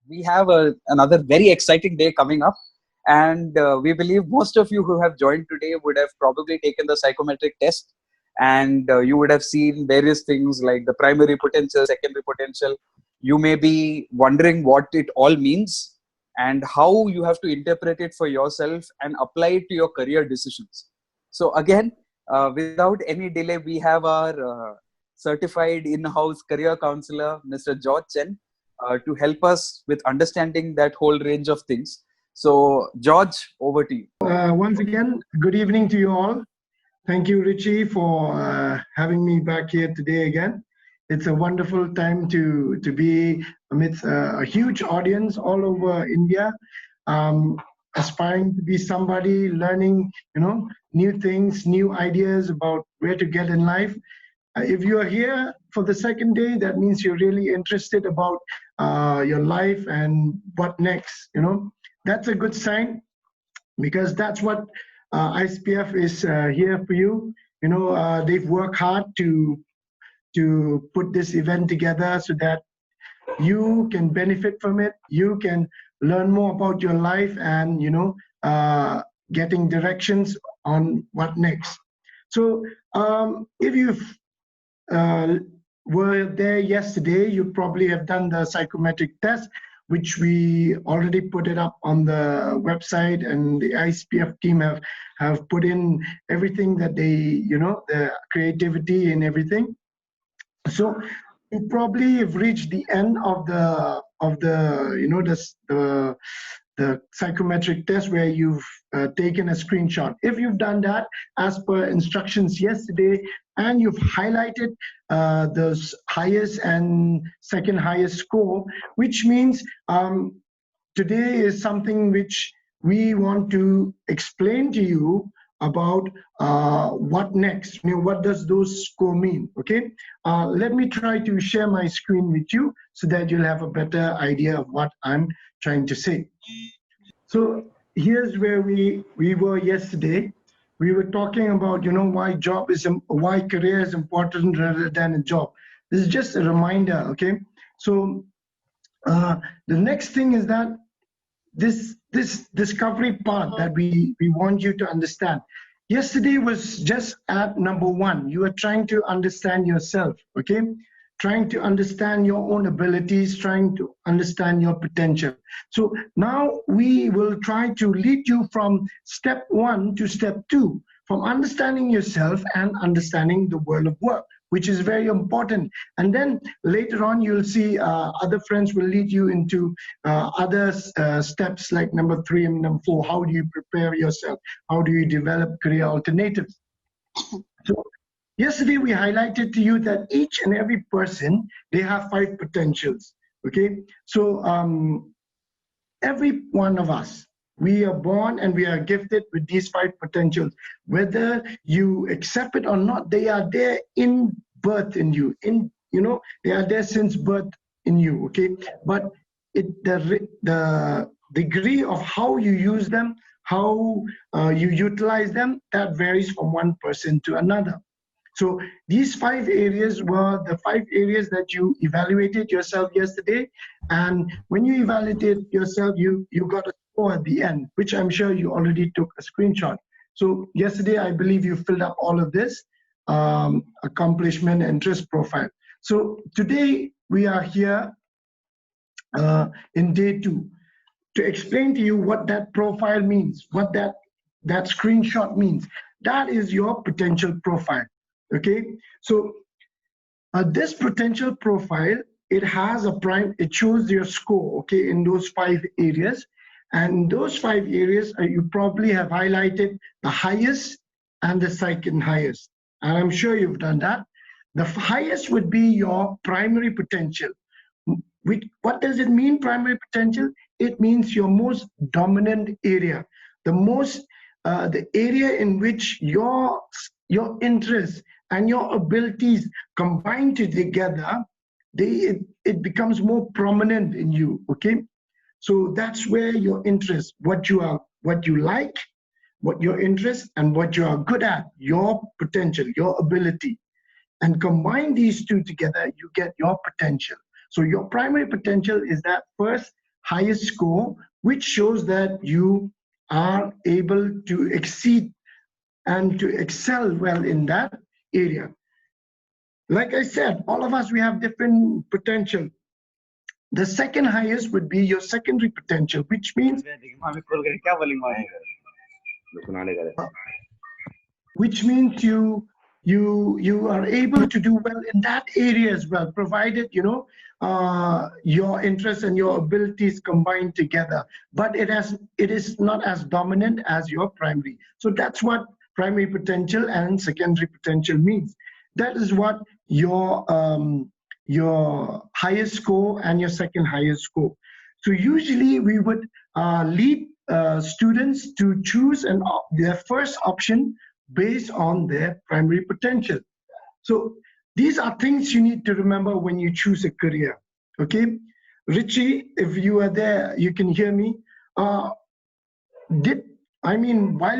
we have another very exciting day coming up. And we believe most of you who have joined today would have probably taken the psychometric test. And you would have seen various things like the primary potential, secondary potential. You may be wondering what it all means and how you have to interpret it for yourself and apply it to your career decisions. So again, without any delay, we have our certified in-house career counselor, Mr. Chen, to help us with understanding that whole range of things. So, George, over to you. Once again, good evening to you all. Thank you, Richie, for having me back here today again. It's a wonderful time to be amidst a huge audience all over India, aspiring to be somebody, learning, new things, new ideas about where to get in life. If you are here for the second day, that means you're really interested about your life and what next. That's a good sign, because that's what ICPF is here for you. They've worked hard to put this event together so that you can benefit from it. You can learn more about your life and getting directions on what next. So if you've were there yesterday, you probably have done the psychometric test, which we already put it up on the website, and the ICPF team have put in everything that they, the creativity and everything. So you probably have reached the end of the psychometric test where you've taken a screenshot. If you've done that as per instructions yesterday, and you've highlighted those highest and second highest score, which means today is something which we want to explain to you about what next. What does those score mean? Okay, let me try to share my screen with you so that you'll have a better idea of what I'm trying to say. So here's where we were yesterday. We were talking about why career is important rather than a job. This is just a reminder. Okay, so the next thing is that this discovery part that we want you to understand. Yesterday was just at number 1. You are trying to understand yourself, okay? Trying to understand your own abilities, trying to understand your potential. So now we will try to lead you from step 1 to step 2, from understanding yourself and understanding the world of work, which is very important. And then later on, you'll see other friends will lead you into other steps like number 3 and number 4. How do you prepare yourself? How do you develop career alternatives? So yesterday, we highlighted to you that each and every person, they have 5 potentials, okay? So every one of us, we are born and we are gifted with these 5 potentials. Whether you accept it or not, they are there in birth in you. They are there since birth in you, okay? But the degree of how you use them, how you utilize them, that varies from one person to another. So these 5 areas were the 5 areas that you evaluated yourself yesterday. And when you evaluated yourself, you got a score at the end, which I'm sure you already took a screenshot. So yesterday, I believe you filled up all of this, accomplishment and interest profile. So today we are here in day 2 to explain to you what that profile means, what that screenshot means. That is your potential profile. Okay, so this potential profile, it has it shows your score, okay, in those 5 areas. And those 5 areas, you probably have highlighted the highest and the second highest. And I'm sure you've done that. The highest would be your primary potential. What does it mean, primary potential? It means your most dominant area, the area in which your interests and your abilities combined together, it becomes more prominent in you, okay? So that's where your interest, what you like, what your interest, and what you are good at, your potential, your ability. And combine these 2 together, you get your potential. So your primary potential is that first highest score, which shows that you are able to exceed and to excel well in that area. Like I said, all of us, we have different potential. The second highest would be your secondary potential, which means you are able to do well in that area as well, provided your interests and your abilities combined together. But it is not as dominant as your primary. So that's what primary potential and secondary potential means. That is what your highest score and your second highest score. So usually we would lead students to choose their first option based on their primary potential. So these are things you need to remember when you choose a career. Okay, Richie, if you are there, you can hear me. While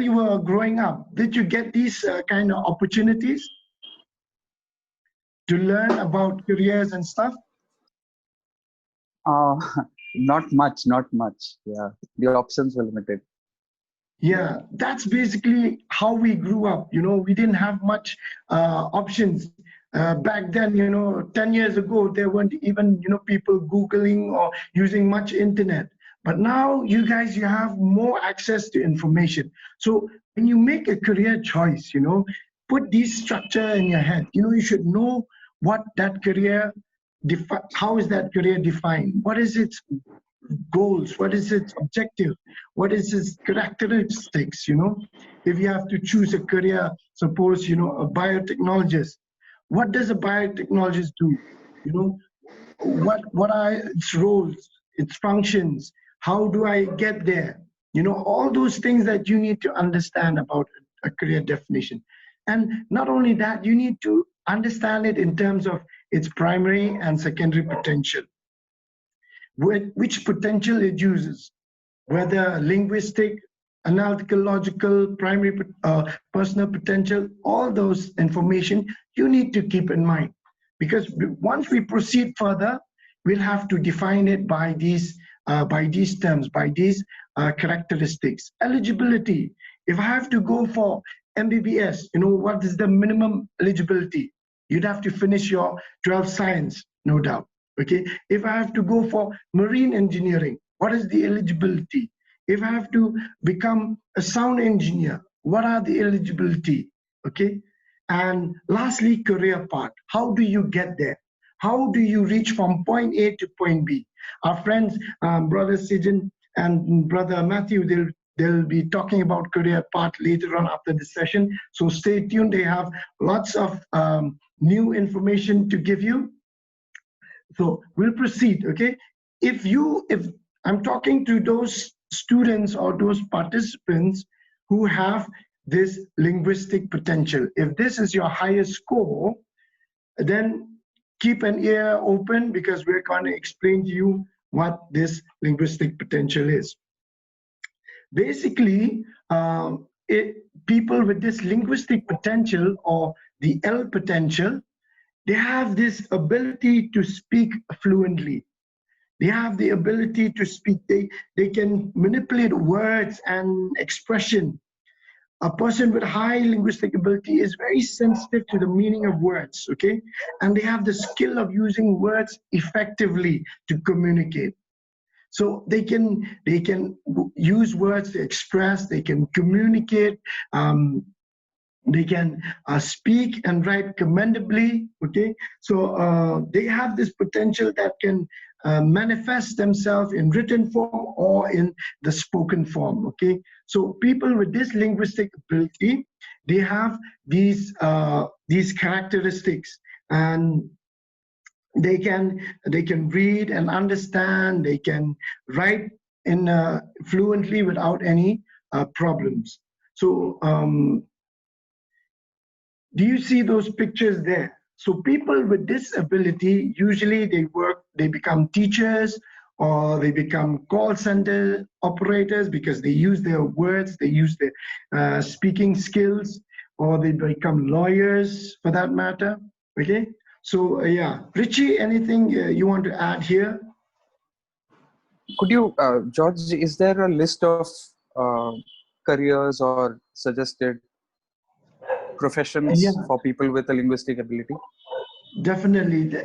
you were growing up, did you get these kind of opportunities to learn about careers and stuff? Not much. Yeah, the options were limited. Yeah, that's basically how we grew up. We didn't have much options. Back then, 10 years ago, there weren't even, people Googling or using much internet. But now you guys, you have more access to information. So when you make a career choice, put this structure in your head. You should know what that career, how is that career defined? What is its goals? What is its objective? What is its characteristics? If you have to choose a career, suppose, a biotechnologist, what does a biotechnologist do? What are its roles, its functions? How do I get there? All those things that you need to understand about a career definition. And not only that, you need to understand it in terms of its primary and secondary potential. Which potential it uses, whether linguistic, analytical, logical, primary, personal potential, all those information you need to keep in mind. Because once we proceed further, we'll have to define it by these terms, by these characteristics. Eligibility. If I have to go for MBBS, what is the minimum eligibility? You'd have to finish your 12th science, no doubt. Okay. If I have to go for marine engineering, what is the eligibility? If I have to become a sound engineer, what are the eligibility? Okay. And lastly, career path. How do you get there? How do you reach from point A to point B? Our friends, Brother Sijan and Brother Matthew, they'll be talking about career path later on after this session. So stay tuned. They have lots of new information to give you. So we'll proceed, okay? If I'm talking to those students or those participants who have this linguistic potential, if this is your highest score, then keep an ear open because we're going to explain to you what this linguistic potential is. Basically, people with this linguistic potential or the L potential, they have this ability to speak fluently. They have the ability to speak. They can manipulate words and expression. A person with high linguistic ability is very sensitive to the meaning of words, okay? And they have the skill of using words effectively to communicate. So they can use words to express, they can communicate, they can speak and write commendably, okay? So they have this potential that can manifest themselves in written form or in the spoken form, okay? So people with this linguistic ability, they have these characteristics, and they can read and understand, they can write in fluently without any problems. So do you see those pictures there? So people with this ability, usually they become teachers, or they become call center operators because they use their words, they use their speaking skills, or they become lawyers for that matter, okay? So yeah, Richie, anything you want to add here? Could you, George, is there a list of careers or suggested Yeah, professions for people with a linguistic ability? definitely.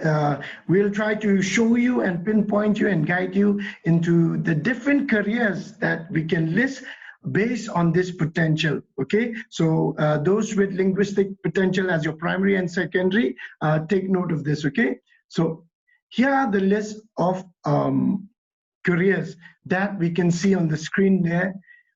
We'll try to show you and pinpoint you and guide you into the different careers that we can list based on this potential. Okay, so those with linguistic potential as your primary and secondary, take note of this. Okay, so here are the list of careers that we can see on the screen there,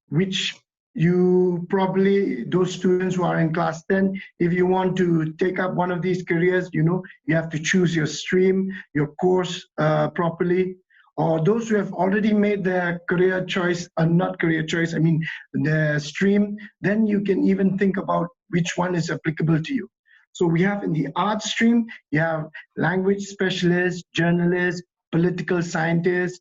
which you probably, those students who are in class 10, if you want to take up one of these careers, you have to choose your stream, your course properly. Or those who have already made their career choice, not career choice, I mean their stream, then you can even think about which one is applicable to you. So we have in the arts stream, you have language specialists, journalists, political scientists,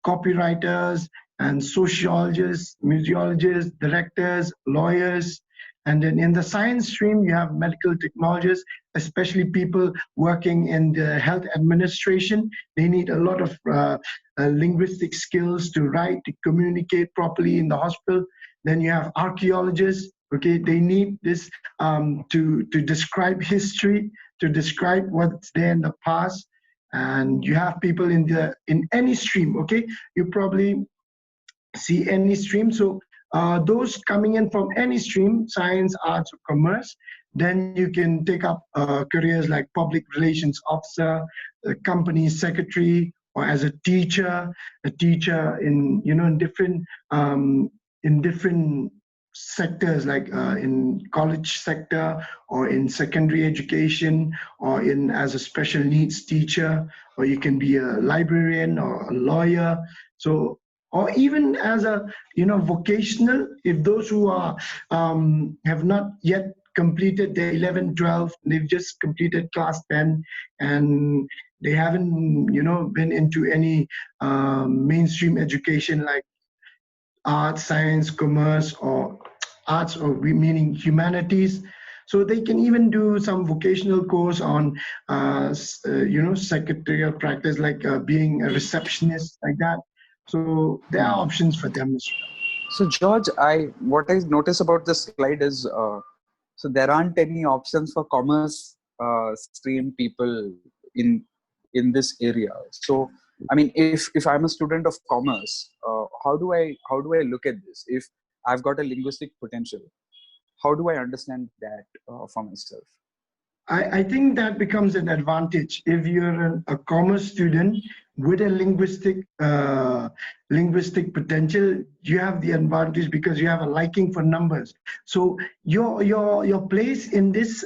copywriters and sociologists, museologists, directors, lawyers. And then in the science stream, you have medical technologists, especially people working in the health administration. They need a lot of linguistic skills to write, to communicate properly in the hospital. Then you have archaeologists. Okay, they need this to describe history, to describe what's there in the past. And you have people in any stream. Okay, you probably see any stream. So those coming in from any stream, science, arts, or commerce, then you can take up careers like public relations officer, company secretary, or as a teacher in in different sectors, like in college sector or in secondary education, or in as a special needs teacher, or you can be a librarian or a lawyer. So, or even as a vocational, if those who are have not yet completed their 11 12, they've just completed class 10, and they haven't been into any mainstream education like arts, science, commerce, or arts, or meaning humanities. So they can even do some vocational course on, secretarial practice, like being a receptionist, like that. So there are options for them as well. So George, what I notice about this slide is so there aren't any options for commerce stream people in in this area. So I mean, if I'm a student of commerce, how do I look at this? If I've got a linguistic potential, how do I understand that for myself? I think that becomes an advantage if you're a commerce student with a linguistic potential. You have the advantage because you have a liking for numbers. So your place in this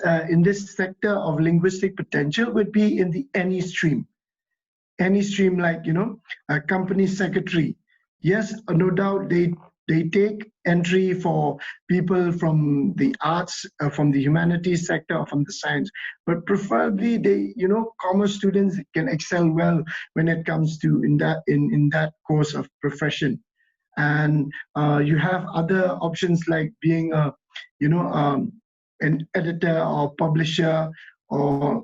sector of linguistic potential would be in the any stream, like a company secretary. Yes, no doubt they take entry for people from the arts, from the humanities sector, or from the science, but preferably they commerce students can excel well when it comes to in that course of profession. And you have other options like being a you know an editor or publisher, or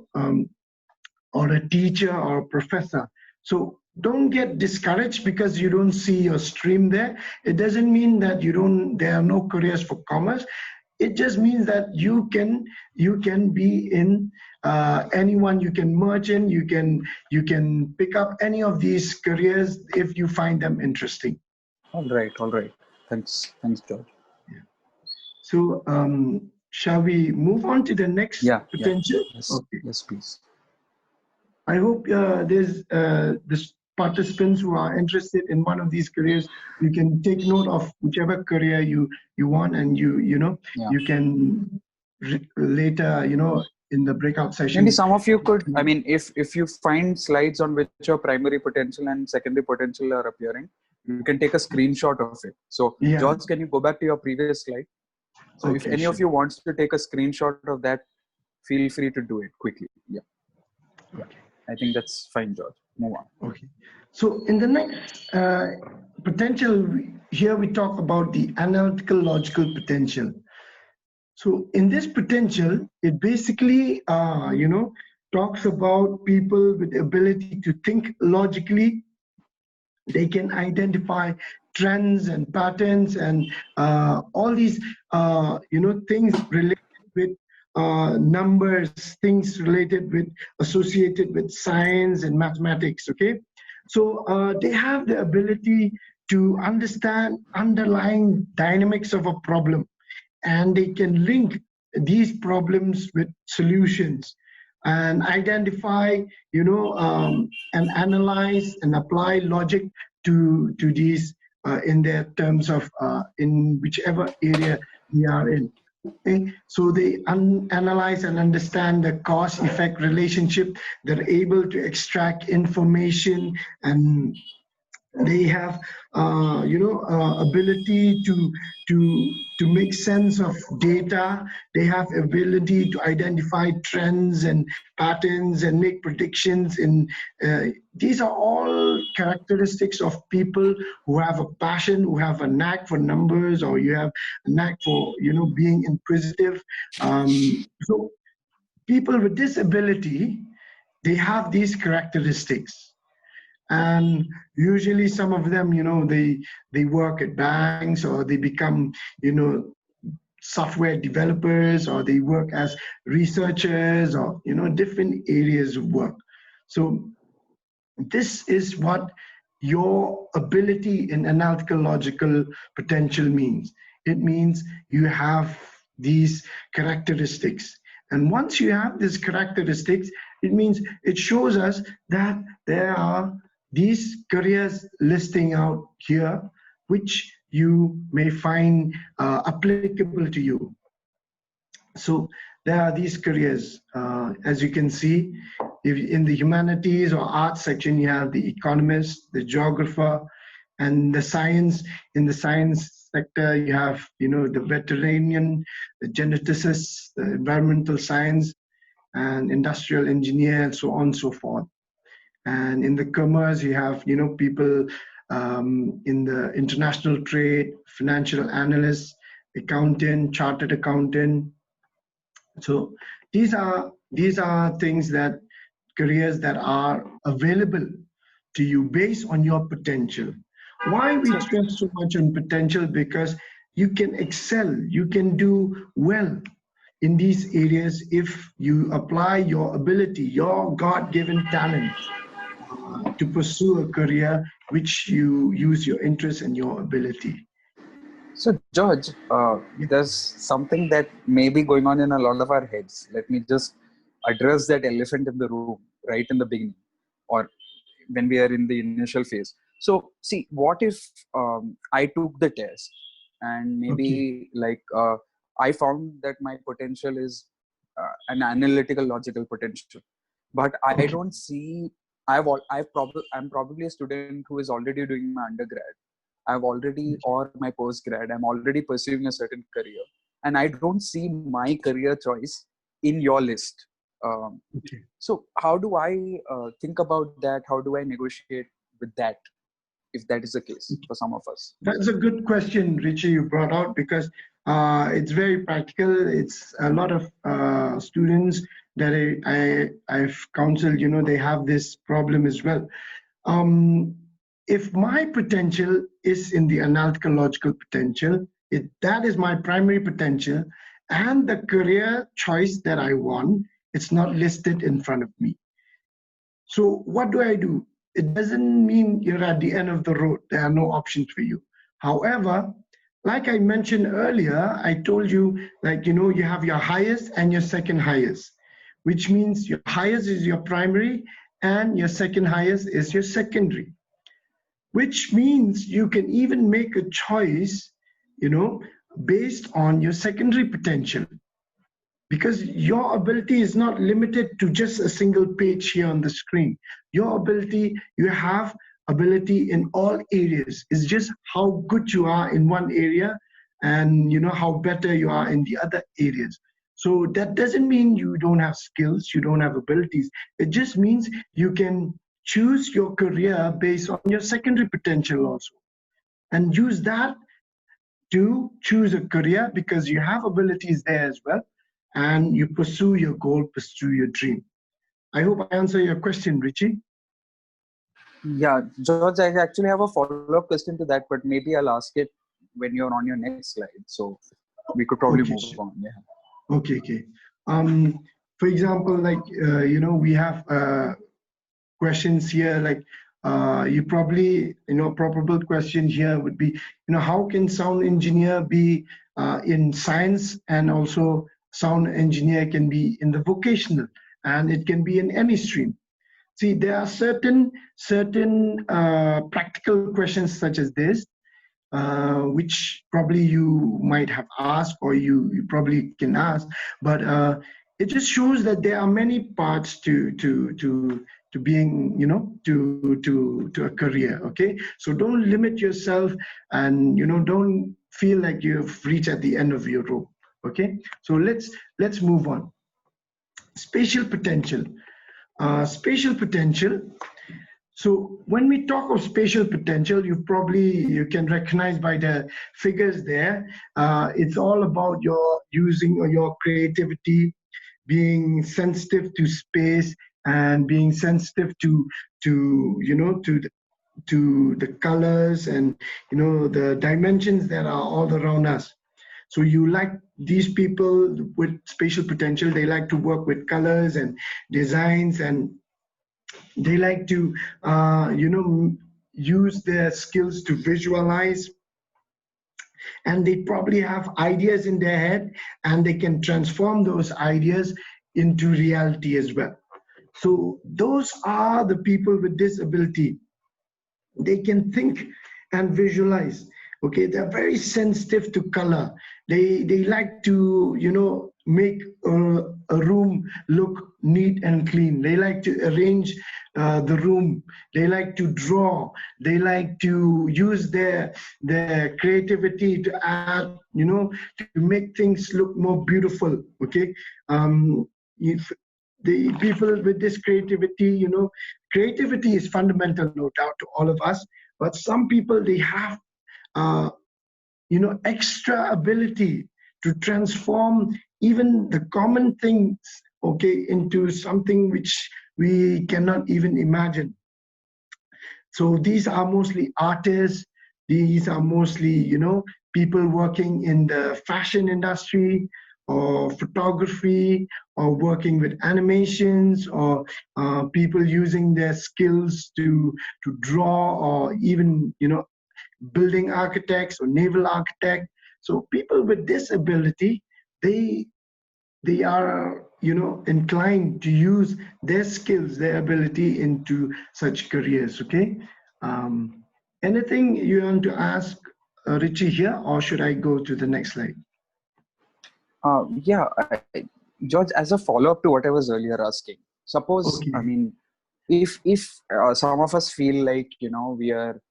a teacher or a professor. So don't get discouraged because you don't see your stream there. It doesn't mean that there are no careers for commerce. It just means that you can be in anyone, you can merge in, you can pick up any of these careers if you find them interesting. All right. Thanks, George. So shall we move on to the next Yeah. potential? Yes, Okay. yes, please. I hope there's this participants who are interested in one of these careers. You can take note of whichever career you want, and Yeah. you can later in the breakout Maybe sessions. some of you could, I mean, if you find slides on which your primary potential and secondary potential are appearing, you can take a screenshot of it. So, Yeah. George, can you go back to your previous slide? So, if Okay. any Sure. of you wants to take a screenshot of that, feel free to do it quickly. Yeah. Okay. I think that's fine, George. Move on. Okay. So in the next potential, here we talk about the analytical logical potential. So in this potential, it basically, talks about people with the ability to think logically, They can identify trends and patterns and all these things related with numbers, things related with associated with science and mathematics. Okay, so they have the ability to understand underlying dynamics of a problem, and they can link these problems with solutions and identify, and analyze and apply logic to these in their terms of in whichever area we are in. Okay, so they analyze and understand the cause effect relationship. They're able to extract information, and they have ability to make sense of data. They have ability to identify trends and patterns and make predictions. And these are all characteristics of people who have a passion, who have a knack for numbers, or you have a knack for being inquisitive. So people with this ability, they have these characteristics. And usually some of them, they work at banks, or they become software developers, or they work as researchers, or different areas of work. So this is what your ability in analytical logical potential means. It means you have these characteristics. And once you have these characteristics, it means it shows us that there are these careers listing out here, which you may find applicable to you. So there are these careers, as you can see, if in the humanities or arts section, you have the economist, the geographer, and the science. In the science sector, you have the veterinarian, the geneticist, the environmental science, and industrial engineer, and so on and so forth. And in the commerce, you have people in the international trade, financial analyst, accountant, chartered accountant. So these are things, that careers that are available to you based on your potential. Why we stress so much on potential? Because you can excel, you can do well in these areas if you apply your ability, your God-given talent, to pursue a career which you use your interest and your ability. So, George, there's something that may be going on in a lot of our heads. Let me just address that elephant in the room right in the beginning, or when we are in the initial phase. So, see, what if I took the test and Okay. maybe I found that my potential is an analytical logical potential, but I Okay. don't see. I'm probably a student who is already doing my undergrad. I've already, or my postgrad, I'm already pursuing a certain career, and I don't see my career choice in your list. Um, Okay. so, how do I think about that? How do I negotiate with that, if that is the case for some of us? That's a good question, Richie, you brought out, because it's very practical. It's a lot of students that I've counseled, they have this problem as well. If my potential is in the analytical logical potential, that is my primary potential, and the career choice that I want, it's not listed in front of me. So what do I do? It doesn't mean you're at the end of the road. There are no options for you. However, like I mentioned earlier, I told you, you have your highest and your second highest, which means your highest is your primary and your second highest is your secondary, which means you can even make a choice, based on your secondary potential, because your ability is not limited to just a single page here on the screen. Your ability, you have ability in all areas. It's just how good you are in one area, and how better you are in the other areas. So that doesn't mean you don't have skills, you don't have abilities. It just means you can choose your career based on your secondary potential also, and use that to choose a career, because you have abilities there as well, and you pursue your goal, pursue your dream. I hope I answer your question, Richie. Yeah, George, I actually have a follow-up question to that, but maybe I'll ask it when you're on your next slide. So we could probably Okay, move sure. on. Yeah. Okay, okay. For example, like we have questions here, like you probably, probable question here would be, how can sound engineer be in science, and also sound engineer can be in the vocational, and it can be in any stream. See, there are certain practical questions such as this, which probably you might have asked, or you probably can ask, but it just shows that there are many parts to being, to a career. Okay, so don't limit yourself, and don't feel like you've reached at the end of your rope. Okay, so let's move on. Spatial potential. Spatial potential. So when we talk of spatial potential, you can recognize by the figures there. It's all about your using your creativity, being sensitive to space, and being sensitive to the colors, and the dimensions that are all around us. So you like these people with spatial potential, they like to work with colors and designs, and they like to use their skills to visualize, and they probably have ideas in their head, and they can transform those ideas into reality as well. So those are the people with this ability. They can think and visualize. Okay, they're very sensitive to color. They like to make a room look neat and clean. They like to arrange the room. They like to draw. They like to use their creativity to add, to make things look more beautiful. Okay, if the people with this creativity, creativity is fundamental, no doubt, to all of us. But some people, they have uh, extra ability to transform even the common things, okay, into something which we cannot even imagine. So these are mostly artists. These are mostly, people working in the fashion industry, or photography, or working with animations, or people using their skills to draw, or even, building architects or naval architect. So people with this ability, they they are, inclined to use their skills, their ability into such careers. Okay, um, anything you want to ask, Richie, here, or should I go to the next slide? Yeah, George, as a follow-up to what I was earlier asking, suppose, I Okay. mean, if some of us feel like, we are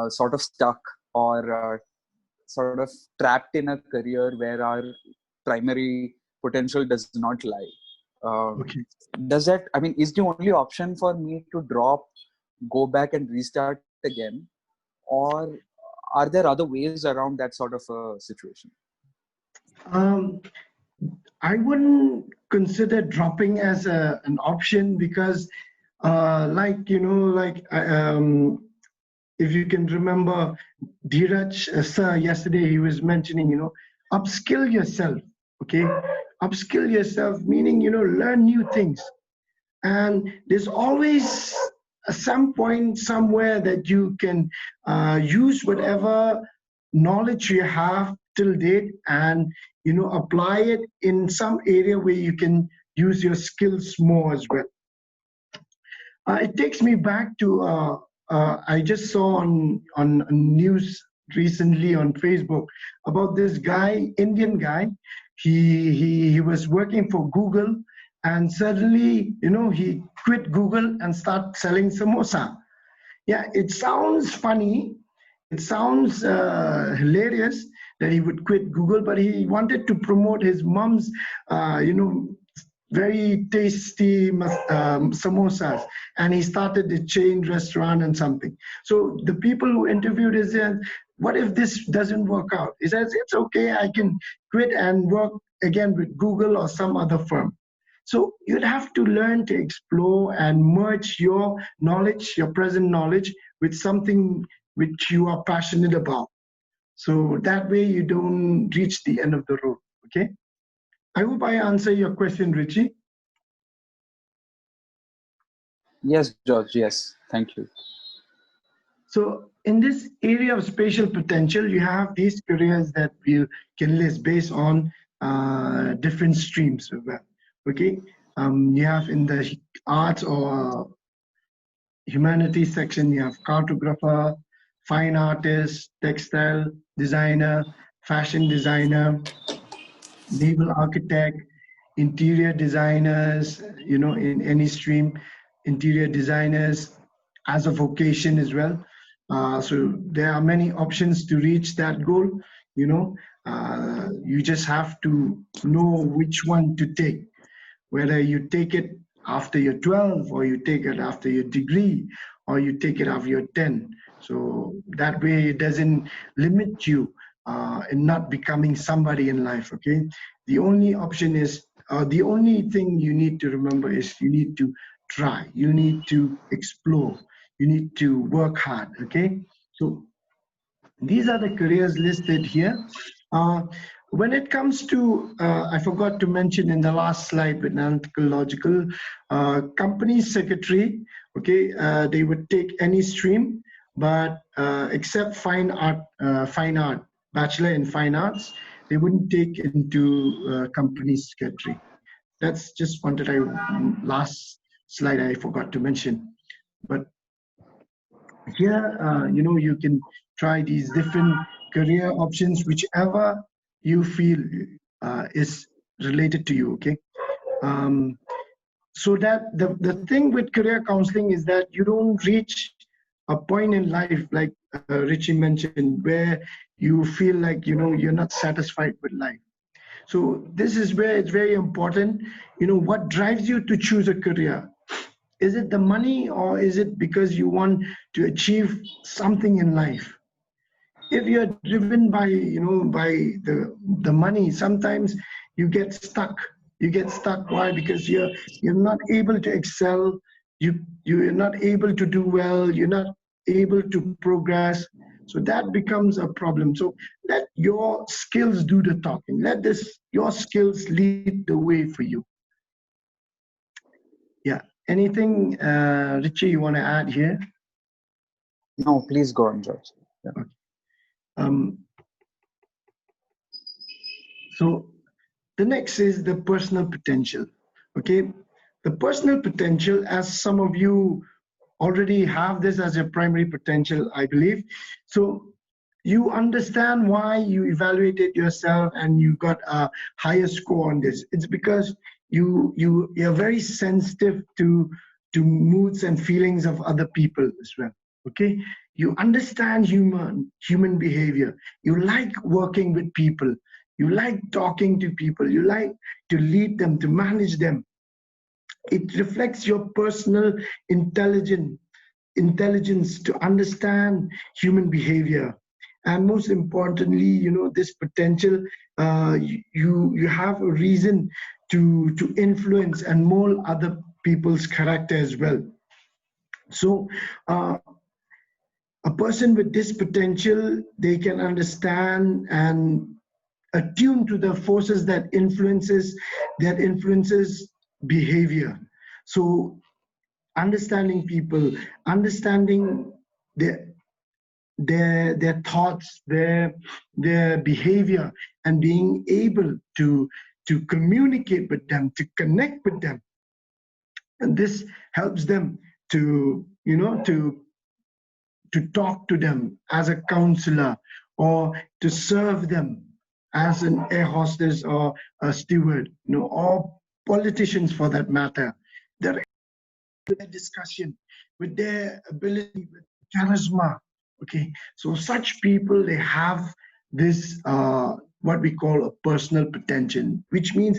sort of stuck, or sort of trapped in a career where our primary potential does not lie. Um, Okay. does that, I mean, is the only option for me to drop, go back and restart again? Or are there other ways around that sort of a situation? um, I wouldn't consider dropping as an option, because like, if you can remember, Dheeraj sir yesterday, he was mentioning, upskill yourself. Okay, upskill yourself, meaning, learn new things. And there's always some point somewhere that you can use whatever knowledge you have till date, and apply it in some area where you can use your skills more as well. It takes me back to I just saw on news recently on Facebook about this guy, Indian guy. He was working for Google, and suddenly, he quit Google and start selling samosa. Yeah, it sounds funny. It sounds hilarious that he would quit Google, but he wanted to promote his mom's, very tasty samosas, and he started a chain restaurant and something. So the people who interviewed him said, what if this doesn't work out? He says, it's okay, I can quit and work again with Google or some other firm. So you'd have to learn to explore and merge your knowledge, your present knowledge, with something which you are passionate about. So that way you don't reach the end of the road. Okay. I hope I answer your question, Richie. Yes, George. Yes. Thank you. So in this area of spatial potential, you have these careers that you can list based on different streams as well. Okay. You have in the arts or humanities section, you have cartographer, fine artist, textile designer, fashion designer, naval architect, interior designers, in any stream, interior designers as a vocation as well. So there are many options to reach that goal. You just have to know which one to take, whether you take it after your 12 or you take it after your degree or you take it after your 10. So that way it doesn't limit you in not becoming somebody in life. Okay, the only option is the only thing you need to remember is you need to try, you need to explore, you need to work hard. Okay, so these are the careers listed here. Uh, when it comes to, I forgot to mention in the last slide with analytical logical, company secretary, okay, they would take any stream, but except fine art, bachelor in fine arts, they wouldn't take into company secretary. That's just one that last slide I forgot to mention. But here, you can try these different career options, whichever you feel is related to you. Okay. Um, so that the thing with career counseling is that you don't reach a point in life, like Richie mentioned, where you feel like you're not satisfied with life. So this is where it's very important. What drives you to choose a career? Is it the money, or is it because you want to achieve something in life? If you're driven by the money, sometimes you get stuck. You get stuck. Why? Because you're not able to excel. You're not able to do well. You're not able to progress. So that becomes a problem. So let your skills do the talking. Let your skills lead the way for you. Yeah. Anything, Richie, you want to add here? No, please go on, George. Yeah. Okay. Um, so the next is the personal potential. Okay, the personal potential, as some of you already have this as your primary potential, I believe. So you understand why you evaluated yourself and you got a higher score on this. It's because you're very sensitive to moods and feelings of other people as well. Okay, you understand human behavior. You like working with people. You like talking to people. You like to lead them, to manage them. It reflects your personal intelligence to understand human behavior. And most importantly, this potential, you have a reason to influence and mold other people's character as well. So a person with this potential, they can understand and attune to the forces that influences behavior. So understanding people, understanding their their thoughts, their behavior, and being able to communicate with them, to connect with them, and this helps them to to talk to them as a counselor, or to serve them as an air hostess or a steward, or politicians for that matter. They're with their discussion, with their ability, with charisma. Okay, so such people, they have this what we call a personal potential, which means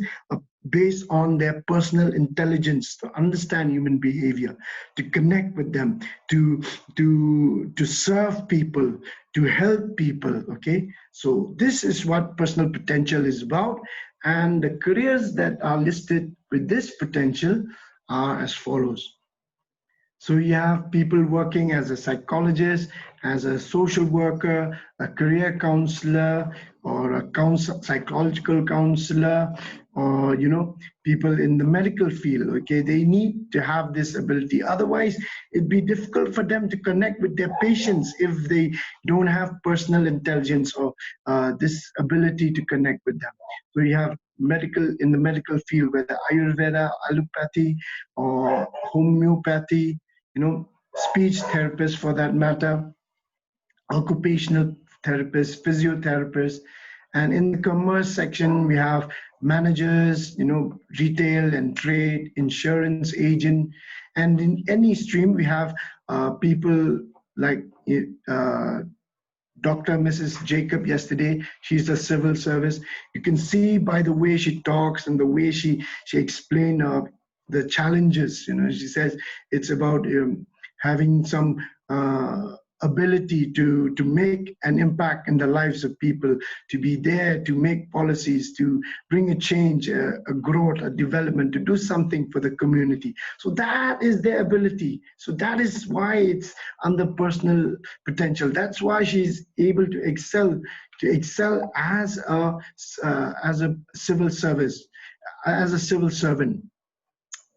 based on their personal intelligence to understand human behavior, to connect with them, to serve people, to help people. Okay, so this is what personal potential is about, and the careers that are listed with this potential are as follows. So you have people working as a psychologist, as a social worker, a career counselor, or a psychological counselor, or people in the medical field. Okay, they need to have this ability. Otherwise, it'd be difficult for them to connect with their patients if they don't have personal intelligence or this ability to connect with them. So you have in the medical field, whether Ayurveda, allopathy, or homeopathy, speech therapists for that matter, occupational therapists, physiotherapists. And in the commerce section, we have managers, retail and trade, insurance agent. And in any stream, we have people like Dr. Mrs. Jacob yesterday. She's a civil service. You can see by the way she talks and the way she explained the challenges. She says it's about having some ability to make an impact in the lives of people, to be there, to make policies, to bring a change, a growth, a development, to do something for the community. So that is their ability. So that is why it's under personal potential. That's why she's able to excel as a civil service, as a civil servant.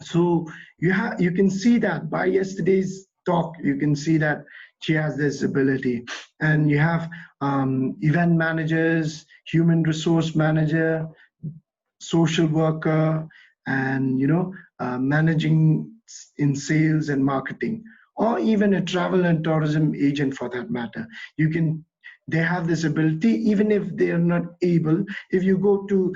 So you can see that by yesterday's talk, you can see that she has this ability. And you have event managers, human resource manager, social worker, and managing in sales and marketing, or even a travel and tourism agent for that matter. They have this ability, even if they are not able. If you go to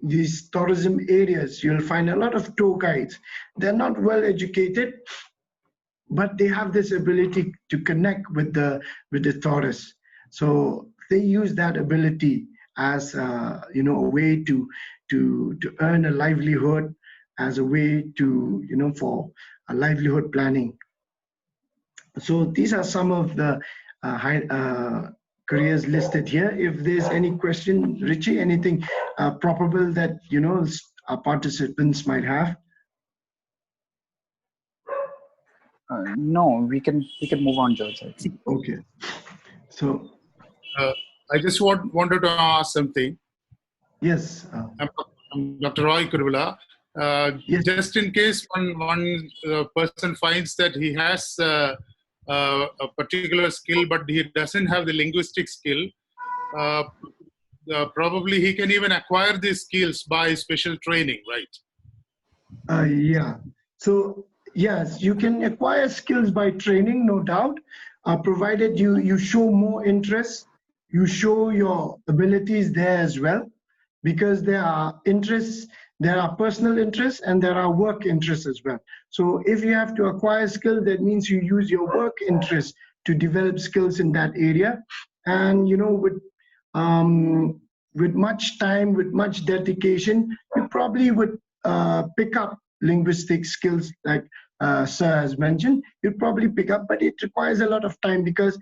these tourism areas, you'll find a lot of tour guides. They're not well educated, but they have this ability to connect with the tourists. So they use that ability as a way to earn a livelihood, as a way to for a livelihood planning. So these are some of the careers listed here. If there's any question, Richie, anything probable that our participants might have? No, we can move on, George. Okay. So I just wanted to ask something. Yes. I'm Dr. Roy Kurula. Yes. Just in case one person finds that he has a particular skill, but he doesn't have the linguistic skill, probably he can even acquire these skills by special training, right? Yeah. So yes, you can acquire skills by training, no doubt, provided you show more interest, you show your abilities there as well, because there are interests, there are personal interests, and there are work interests as well. So if you have to acquire skill, that means you use your work interest to develop skills in that area. And with much time, with much dedication, you probably would pick up linguistic skills like Sir has mentioned. You'd probably pick up, but it requires a lot of time, because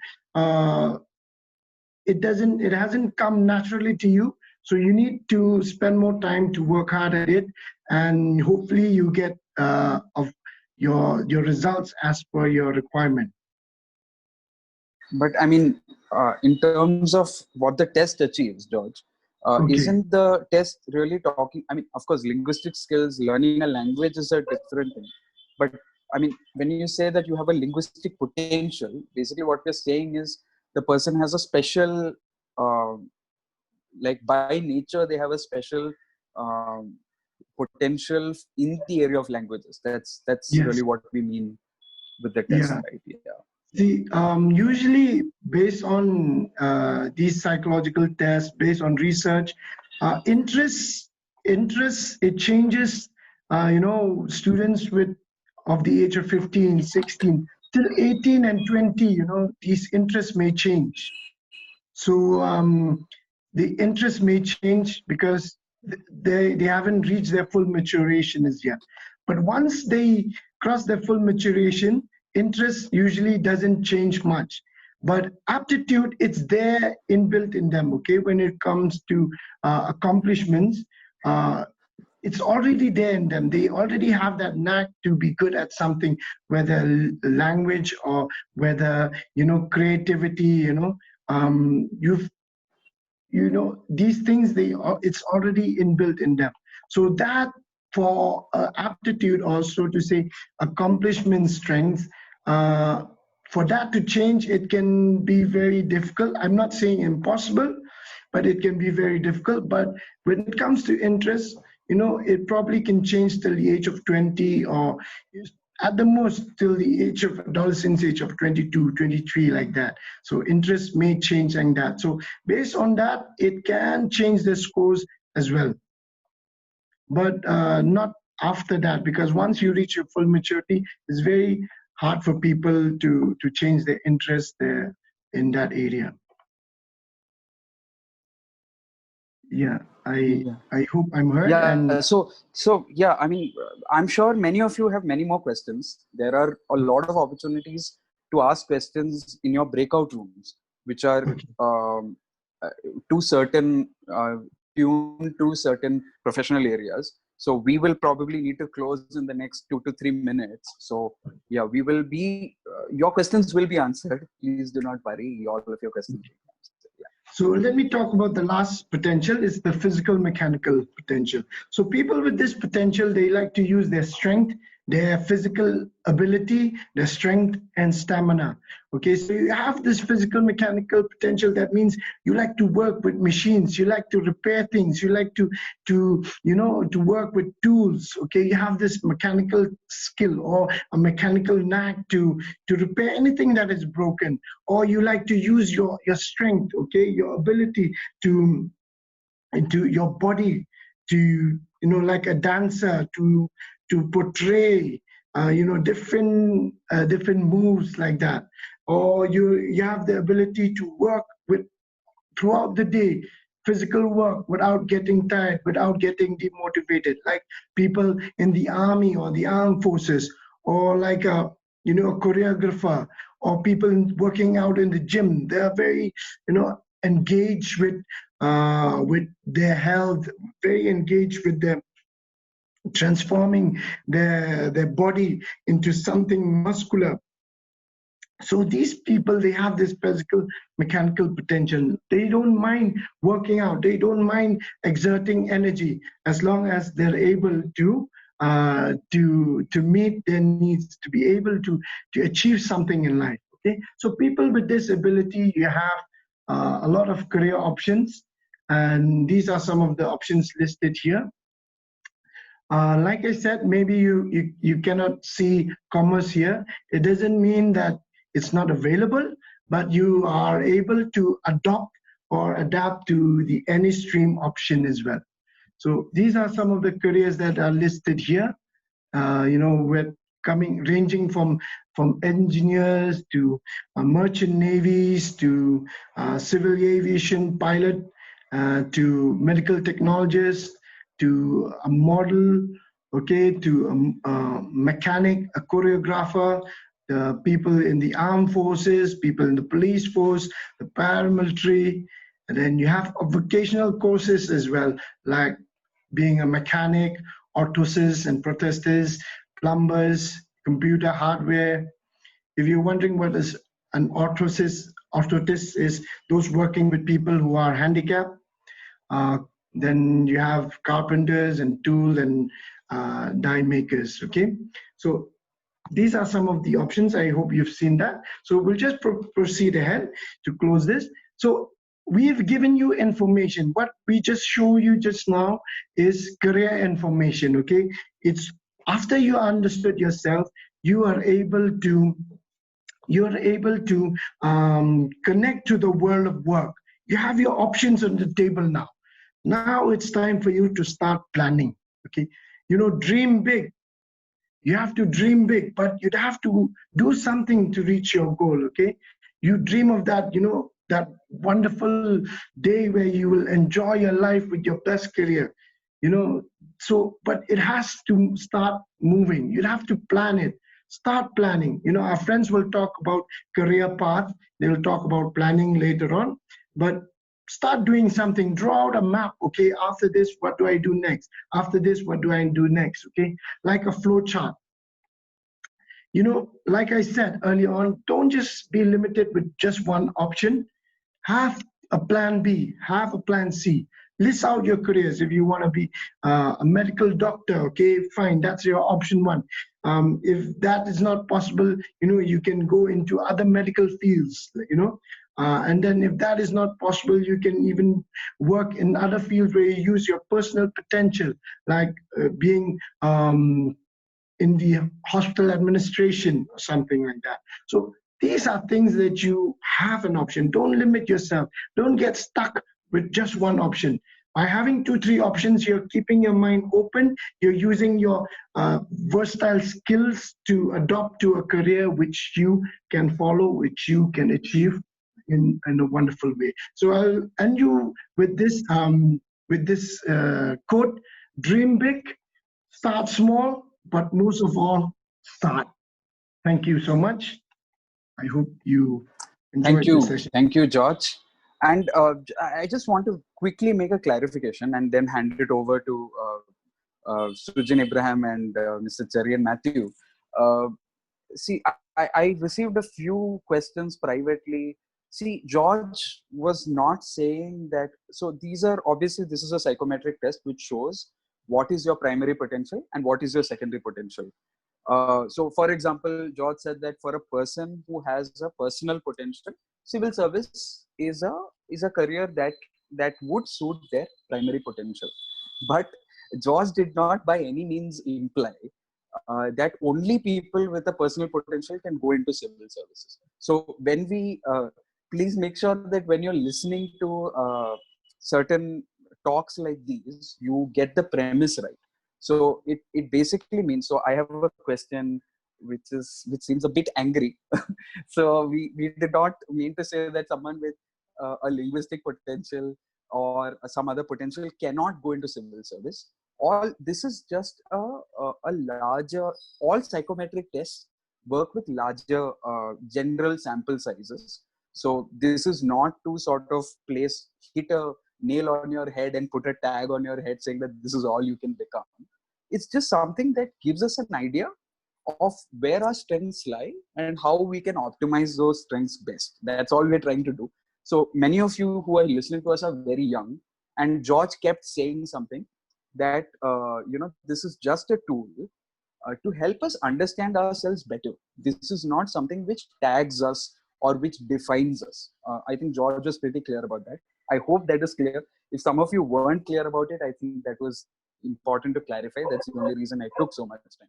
it hasn't come naturally to you. So you need to spend more time to work hard at it, and hopefully you get of your results as per your requirement. But I mean, in terms of what the test achieves, George, Okay. isn't the test really talking? I mean, of course, linguistic skills, learning a language is a different thing. But I mean, when you say that you have a linguistic potential, basically what you're saying is the person has a special, like by nature, they have a special potential in the area of languages. That's Yes. really what we mean with the test, Yeah. right? Yeah. See, usually based on these psychological tests, based on research, interests, it changes. Students of the age of 15, 16, till 18 and 20, these interests may change. So the interests may change because they haven't reached their full maturation as yet. But once they cross their full maturation, interest usually doesn't change much. But aptitude, it's there inbuilt in them, okay? When it comes to accomplishments, it's already there in them. They already have that knack to be good at something, whether language or whether, creativity, you've, these things, it's already inbuilt in them. So that, for aptitude, also to say accomplishment, strength, for that to change, it can be very difficult. I'm not saying impossible, but it can be very difficult. But when it comes to interest, it probably can change till the age of 20, or at the most till the age of adolescence, age of 22, 23, like that. So interest may change like that. So based on that, it can change the scores as well, but not after that, because once you reach your full maturity, it's very hard for people to change their interest there in that area. Yeah, I hope I'm heard. Yeah. And so yeah, I mean, I'm sure many of you have many more questions. There are a lot of opportunities to ask questions in your breakout rooms, which are to certain tuned to certain professional areas. So we will probably need to close in the next 2 to 3 minutes. So yeah, we will be your questions will be answered. Please do not worry. All of your questions will be answered. Yeah. so let me talk about the last potential, is the physical mechanical potential. So people with this potential, they like to use their strength, their physical ability, their strength and stamina. Okay, so you have this physical mechanical potential. That means you like to work with machines, you like to repair things, you like to work with tools. Okay, you have this mechanical skill or a mechanical knack to repair anything that is broken, or you like to use your strength, okay, your ability to your body to, like a dancer, to portray different moves like that. Or you have the ability to work with throughout the day, physical work, without getting tired, without getting demotivated, like people in the army or the armed forces, or like a choreographer, or people working out in the gym. They are very engaged with their health, very engaged with them transforming their body into something muscular. So these people, they have this physical mechanical potential. They don't mind working out, they don't mind exerting energy, as long as they're able to meet their needs, to be able to achieve something in life. Okay, so people with this ability, you have a lot of career options, and these are some of the options listed here. Like I said, maybe you cannot see commerce here. It doesn't mean that it's not available, but you are able to adopt or adapt to the any stream option as well. So these are some of the careers that are listed here. We're ranging from engineers to merchant navies to civil aviation pilot to medical technologists to a model, okay, to a mechanic, a choreographer, the people in the armed forces, people in the police force, the paramilitary, and then you have vocational courses as well, like being a mechanic, orthosis and prosthetists, plumbers, computer hardware. If you're wondering what is an orthotist is those working with people who are handicapped. Then you have carpenters and tool and die makers. Okay, so these are some of the options. I hope you've seen that. So we'll just proceed ahead to close this. So we've given you information. What we just show you just now is career information. Okay, it's after you understood yourself, you are able to connect to the world of work. You have your options on the table now. Now it's time for you to start planning. Okay, dream big. You have to dream big, but you'd have to do something to reach your goal. Okay, you dream of that, that wonderful day where you will enjoy your life with your best career. So but it has to start moving. You'd have to plan it. Start planning. Our friends will talk about career path. They will talk about planning later on, but start doing something. Draw out a map. Okay, after this, what do I do next? After this, what do I do next? Okay, like a flow chart. Like I said earlier on, don't just be limited with just one option. Have a plan B, have a plan C. List out your careers. If you want to be a medical doctor, okay, fine, that's your option one. If that is not possible, you can go into other medical fields, and then if that is not possible, you can even work in other fields where you use your personal potential, like being in the hospital administration or something like that. So these are things that you have an option. Don't limit yourself. Don't get stuck with just one option. By having 2-3 options, you're keeping your mind open. You're using your versatile skills to adopt to a career which you can follow, which you can achieve in a wonderful way. So I'll end you with this quote: dream big, start small, but most of all, start. Thank you so much. I hope you enjoyed the session. Thank you, George. And I just want to quickly make a clarification and then hand it over to Sujin Ibrahim and Mr. Cherry and Matthew. See, I received a few questions privately. See, George was not saying that. So these are obviously, this is a psychometric test which shows what is your primary potential and what is your secondary potential. So, for example, George said that for a person who has a personal potential, civil service is a career that would suit their primary potential. But George did not by any means imply that only people with a personal potential can go into civil services. So when we please make sure that when you're listening to certain talks like these, you get the premise right. So it basically means, so I have a question which seems a bit angry. So we did not mean to say that someone with a linguistic potential or some other potential cannot go into civil service. All this is just a larger, all psychometric tests work with larger general sample sizes. So this is not to sort of hit a nail on your head and put a tag on your head saying that this is all you can become. It's just something that gives us an idea of where our strengths lie and how we can optimize those strengths best. That's all we're trying to do. So many of you who are listening to us are very young, and George kept saying something that this is just a tool to help us understand ourselves better. This is not something which tags us or which defines us. I think George was pretty clear about that. I hope that is clear. If some of you weren't clear about it, I think that was important to clarify. That's the only reason I took so much time.